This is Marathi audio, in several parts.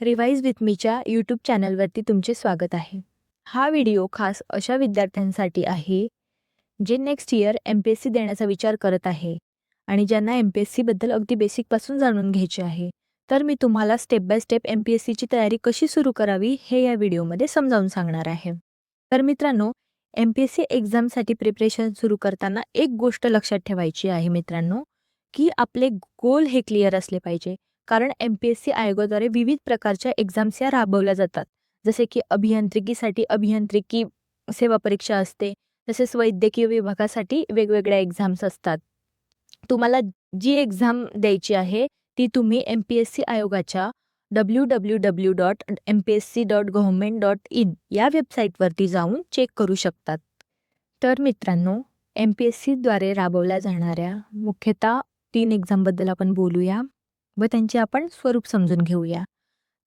रिवाइज विथ मीच्या यूट्यूब चॅनलवरती तुमचे स्वागत आहे. हा व्हिडिओ खास अशा विद्यार्थ्यांसाठी आहे जे नेक्स्ट इयर MPSC देण्याचा विचार करत आहे आणि ज्यांना MPSCबद्दल अगदी बेसिकपासून जाणून घ्यायचे आहे. तर मी तुम्हाला स्टेप बाय स्टेप MPSCची तयारी कशी सुरू करावी हे या व्हिडिओमध्ये समजावून सांगणार आहे. तर मित्रांनो, MPSC एक्झामसाठी प्रिपरेशन सुरू करताना एक गोष्ट लक्षात ठेवायची आहे मित्रांनो, की आपले गोल हे क्लिअर असले पाहिजे. कारण MPSC आयोगाद्वारे विविध प्रकारच्या एक्झाम्स या राबवल्या जातात. जसे की अभियांत्रिकीसाठी अभियांत्रिकी सेवा परीक्षा असते, तसेच वैद्यकीय विभागासाठी वेगवेगळ्या एक्झाम्स असतात. तुम्हाला जी एक्झाम द्यायची आहे ती तुम्ही MPSC आयोगाच्या www.mpsc.government.in या वेबसाईटवरती जाऊन चेक करू शकतात. तर मित्रांनो, MPSCद्वारे राबवल्या जाणाऱ्या मुख्यतः 3 एक्झामबद्दल आपण बोलूया व त्यांचे आपण स्वरूप समजून घेऊया.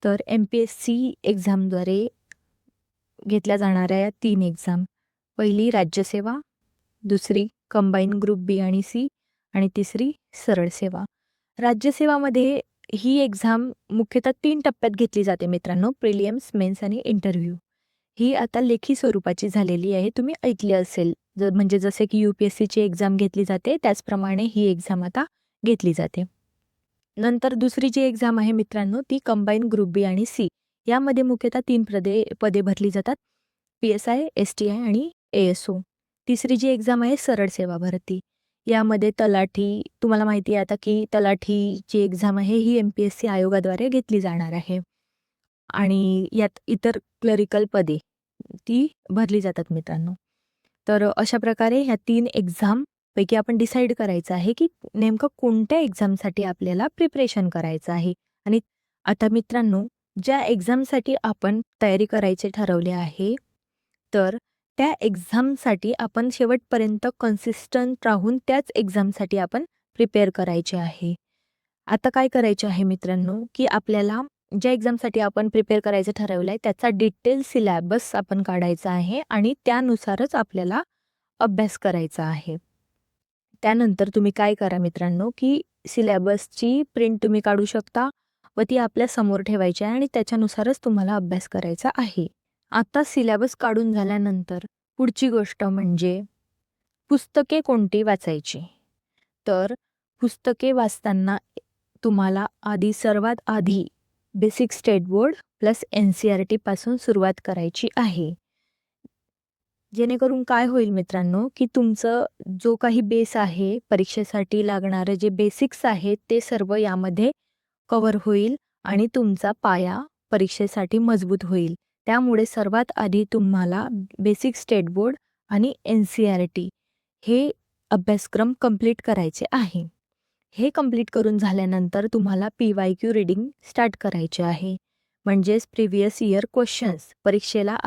तर MPSC एक्झामद्वारे घेतल्या जाणाऱ्या या 3 एक्झाम, पहिली राज्यसेवा, दुसरी कंबाईन ग्रुप बी आणि सी आणि तिसरी सरळ सेवा. राज्यसेवामध्ये ही एक्झाम मुख्यतः 3 टप्प्यात घेतली जाते मित्रांनो, प्रिलियम्स, मेन्स आणि इंटरव्ह्यू. ही आता लेखी स्वरूपाची झालेली आहे, तुम्ही ऐकले असेल. म्हणजे जसे की UPSCची एक्झाम घेतली जाते त्याचप्रमाणे ही एक्झाम आता घेतली जाते. नंतर दुसरी जी एक्झाम आहे मित्रांनो, ती कंबाईन ग्रुप बी आणि सी यामध्ये मुख्यतः 3 पदे भरली जातात, PSI, STI आणि ASO. तिसरी जी एक्झाम आहे सरळ सेवा भरती, यामध्ये तलाठी, तुम्हाला माहिती आहे आता की तलाठीची एक्झाम आहे ही MPSC आयोगाद्वारे घेतली जाणार आहे आणि यात इतर क्लरिकल पदे ती भरली जातात मित्रांनो. तर अशा प्रकारे ह्या 3 एक्झाम पैकी आपण डिसाईड करायचं आहे की नेमकं कोणत्या एक्झामसाठी आपल्याला प्रिपरेशन करायचं आहे. आणि आता मित्रांनो, ज्या एक्झामसाठी आपण तयारी करायचे ठरवले आहे, तर त्या एक्झामसाठी आपण शेवटपर्यंत कन्सिस्टंट राहून त्याच एक्झामसाठी आपण प्रिपेअर करायचे आहे. आता काय करायचे आहे मित्रांनो, की आपल्याला ज्या एक्झामसाठी आपण प्रिपेअर करायचं ठरवलं आहे त्याचा डिटेल सिलॅबस आपण काढायचा आहे आणि त्यानुसारच आपल्याला अभ्यास करायचा आहे. त्यानंतर तुम्ही काय करा मित्रांनो, की सिलॅबसची प्रिंट तुम्ही काढू शकता व ती आपल्या समोर ठेवायची आहे आणि त्याच्यानुसारच तुम्हाला अभ्यास करायचा आहे. आता सिलॅबस काढून झाल्यानंतर पुढची गोष्ट म्हणजे पुस्तके कोणती वाचायची. तर पुस्तके वाचताना तुम्हाला सर्वात आधी basic state board plus NCERT पासून सुरुवात करायची आहे. जेणेकरून काय होईल मित्रांनो, की तुमचं जो काही बेस आहे, परीक्षेसाठी लागणारे जे बेसिक्स आहेत ते सर्व यामध्ये कव्हर होईल आणि तुमचा पाया परीक्षेसाठी मजबूत होईल. त्यामुळे सर्वात आधी तुम्हाला बेसिक स्टेट बोर्ड आणि NCERT हे अभ्यासक्रम कंप्लीट करायचे आहे. हे कंप्लीट करून झाल्यानंतर तुम्हाला PYQ रीडिंग स्टार्ट करायचे आहे. म्हणजेच प्रिव्हियस इयर क्वेश्चन्स, परीक्षेला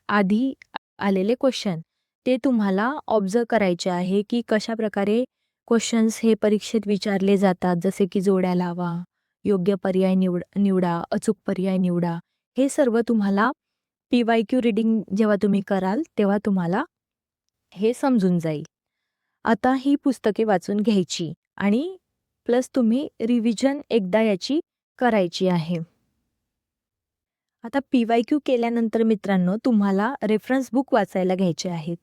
आधी आलेले क्वेश्चन ते तुम्हाला ऑब्झर्व करायचे आहे की कशाप्रकारे क्वेश्चन्स हे परीक्षेत विचारले जातात. जसे की जोड्या लावा, योग्य पर्याय निवडा, अचूक पर्याय निवडा. हे सर्व तुम्हाला PYQ रीडिंग जेव्हा तुम्ही कराल तेव्हा तुम्हाला हे समजून जाईल. आता ही पुस्तके वाचून घ्यायची आणि प्लस तुम्ही रिव्हिजन एकदा याची करायची आहे. आता PYQ केल्यानंतर मित्रांनो, तुम्हाला रेफरन्स बुक वाचायला घ्यायचे आहेत.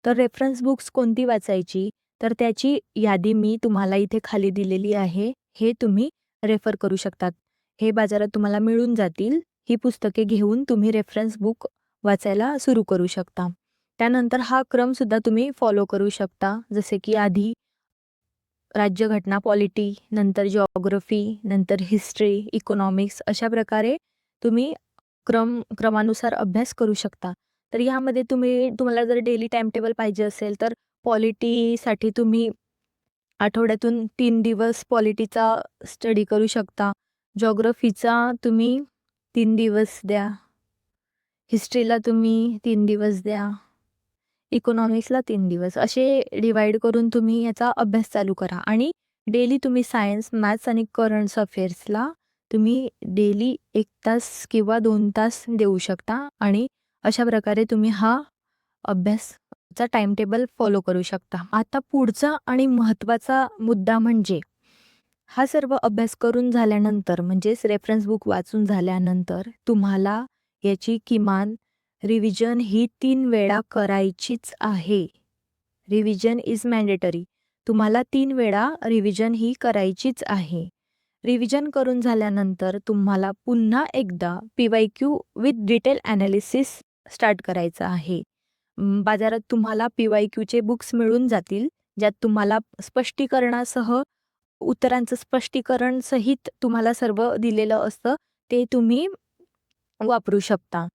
तर रेफरन्स बुक्स कोणती वाचायची, तर त्याची यादी मी तुम्हाला इथे खाली दिलेली आहे. हे तुम्ही रेफर करू शकतात. हे बाजारात तुम्हाला मिळून जातील. ही पुस्तके घेऊन तुम्ही रेफरन्स बुक वाचायला सुरू करू शकता. त्यानंतर हा क्रमसुद्धा तुम्ही फॉलो करू शकता. जसे की आधी राज्यघटना, पॉलिटी, नंतर जिओग्राफी, नंतर हिस्ट्री, इकॉनॉमिक्स, अशा प्रकारे तुम्ही क्रमानुसार अभ्यास करू शकता. तर यामध्ये तुम्हाला जर डेली टाईमटेबल पाहिजे असेल तर पॉलिटीसाठी तुम्ही आठवड्यातून 3 दिवस पॉलिटीचा स्टडी करू शकता. जिओग्राफीचा तुम्ही 3 दिवस द्या. हिस्ट्रीला तुम्ही 3 दिवस द्या. इकॉनॉमिक्सला 3 दिवस. असे डिवाईड करून तुम्ही याचा अभ्यास चालू करा आणि डेली तुम्ही सायन्स, मॅथ्स आणि करंट अफेअर्सला तुम्ही डेली 1 तास किंवा 2 तास देऊ शकता आणि अशा प्रकारे तुम्ही हा अभ्यासचा टाईमटेबल फॉलो करू शकता. आता पुढचा आणि महत्त्वाचा मुद्दा म्हणजे हा सर्व अभ्यास करून झाल्यानंतर म्हणजेच रेफरन्स बुक वाचून झाल्यानंतर तुम्हाला याची किमान रिव्हिजन ही 3 वेळा करायचीच आहे. Revision is mandatory. तुम्हाला 3 वेळा रिव्हिजन ही करायचीच आहे. रिव्हिजन करून झाल्यानंतर तुम्हाला पुन्हा एकदा PYQ with detail analysis start करायचं आहे. बाजारात तुम्हाला PYQचे बुक्स मिळून जातील, ज्यात तुम्हाला स्पष्टीकरणासह उत्तरांचं स्पष्टीकरण सहित तुम्हाला सर्व दिलेलं असतं, ते तुम्ही वापरू शकता.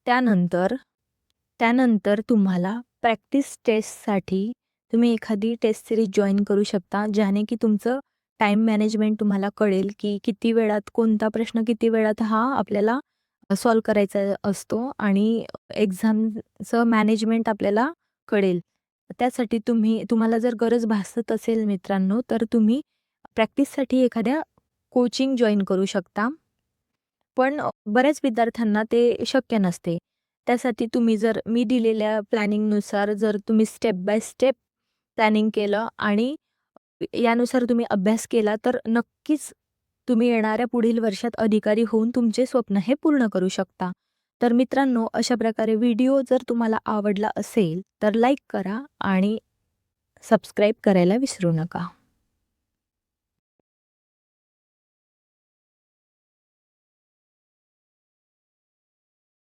त्यानंतर तुम्हाला प्रॅक्टिस टेस्टसाठी तुम्ही एखादी टेस्ट सिरीज जॉइन करू शकता, ज्याने की तुमचं टाईम मॅनेजमेंट तुम्हाला कळेल, की किती वेळात कोणता प्रश्न किती वेळात हा आपल्याला सॉल्व्ह करायचा असतो आणि एक्झामचं मॅनेजमेंट आपल्याला कळेल. त्यासाठी तुम्हाला जर गरज भासत असेल मित्रांनो, तर तुम्ही प्रॅक्टिससाठी एखाद्या कोचिंग जॉइन करू शकता. पण बऱ्याच विद्यार्थ्यांना ते शक्य नसते. त्यासाठी तुम्ही जर मी दिलेल्या प्लॅनिंगनुसार जर तुम्ही स्टेप बाय स्टेप प्लॅनिंग केलं आणि यानुसार तुम्ही अभ्यास केला, तर नक्कीच तुम्ही येणाऱ्या पुढील वर्षात अधिकारी होऊन तुमचे स्वप्न हे पूर्ण करू शकता. तर मित्रांनो, अशा प्रकारे व्हिडिओ जर तुम्हाला आवडला असेल, तर लाईक करा आणि सबस्क्राईब करायला विसरू नका.